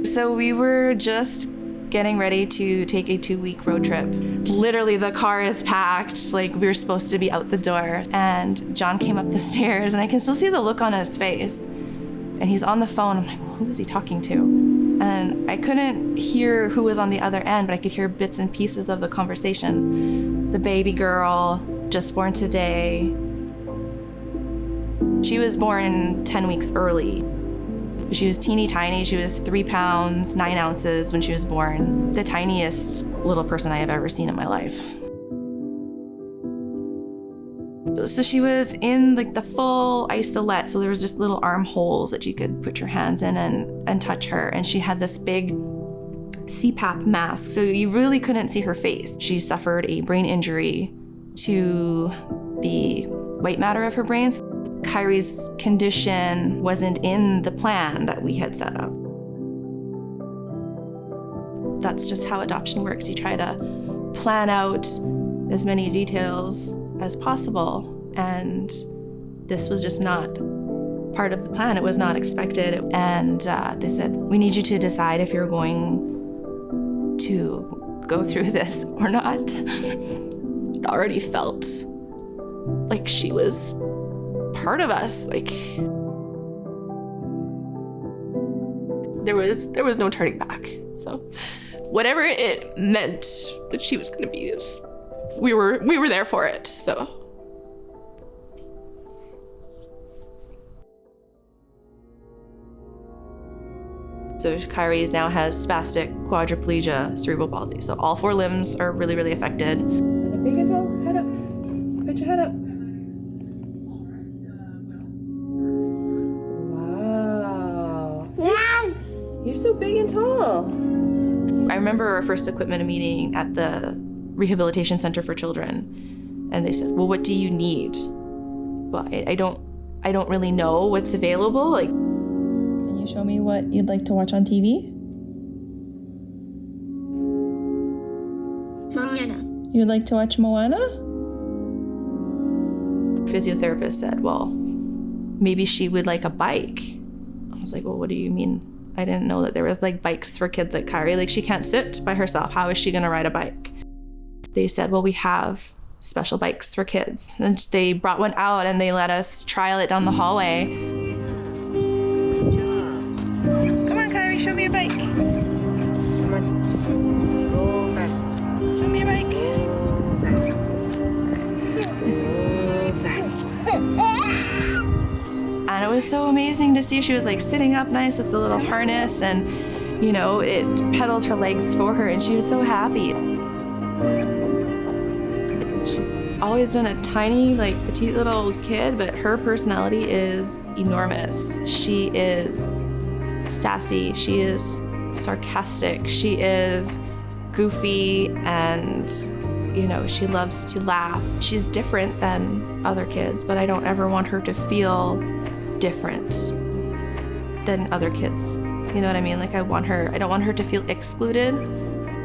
So we were just getting ready to take a 2-week road trip. Literally, the car is packed, like we were supposed to be out the door. And John came up the stairs, and I can still see the look on his face. And he's on the phone. I'm like, well, who is he talking to? And I couldn't hear who was on the other end, but I could hear bits and pieces of the conversation. It's a baby girl, just born today. She was born 10 weeks early. She was teeny tiny. She was 3 pounds, 9 ounces when she was born. The tiniest little person I have ever seen in my life. So she was in like the full isolette. So there was just little armholes that you could put your hands in and touch her. And she had this big CPAP mask. So you really couldn't see her face. She suffered a brain injury to the white matter of her brain. Kyrie's condition wasn't in the plan that we had set up. That's just how adoption works. You try to plan out as many details as possible, and this was just not part of the plan. It was not expected. And they said, we need you to decide if you're going to go through this or not. It already felt like she was part of us. Like there was no turning back. So whatever it meant that she was going to be, we were there for it. So Kyrie now has spastic quadriplegia, cerebral palsy. So all 4 limbs are really, really affected. Big and tall, head up. Put your head up. You're so big and tall. I remember our first equipment meeting at the Rehabilitation Center for Children, and they said, well, what do you need? Well, I don't really know what's available. Like, can you show me what you'd like to watch on TV? Moana. You'd like to watch Moana? Physiotherapist said, well, maybe she would like a bike. I was like, well, what do you mean? I didn't know that there was like bikes for kids like Kyrie. Like she can't sit by herself. How is she gonna ride a bike? They said, well, we have special bikes for kids. And they brought one out and they let us trial it down the hallway. Come on, Kyrie, show me your bike. Come on. Go fast. Show me your bike. Go fast. Go fast. And it was so amazing to see. She was like sitting up nice with the little harness, and you know, it pedals her legs for her, and she was so happy. She's always been a tiny, like petite little kid, but her personality is enormous. She is sassy, she is sarcastic, she is goofy, and you know, she loves to laugh. She's different than other kids, but I don't ever want her to feel different than other kids. You know what I mean? Like I don't want her to feel excluded,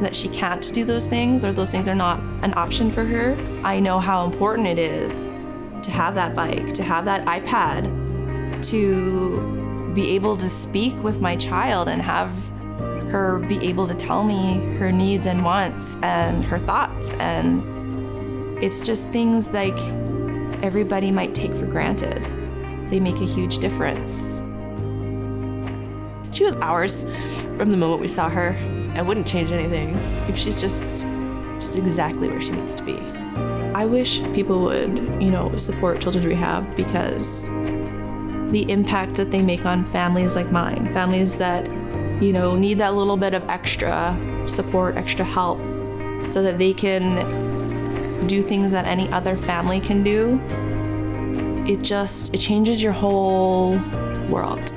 that she can't do those things or those things are not an option for her. I know how important it is to have that bike, to have that iPad, to be able to speak with my child and have her be able to tell me her needs and wants and her thoughts. And it's just things like everybody might take for granted. They make a huge difference. She was ours from the moment we saw her. I wouldn't change anything. Like she's just exactly where she needs to be. I wish people would, you know, support Children's Rehab, because the impact that they make on families like mine, families that, you know, need that little bit of extra support, extra help, so that they can do things that any other family can do. It changes your whole world.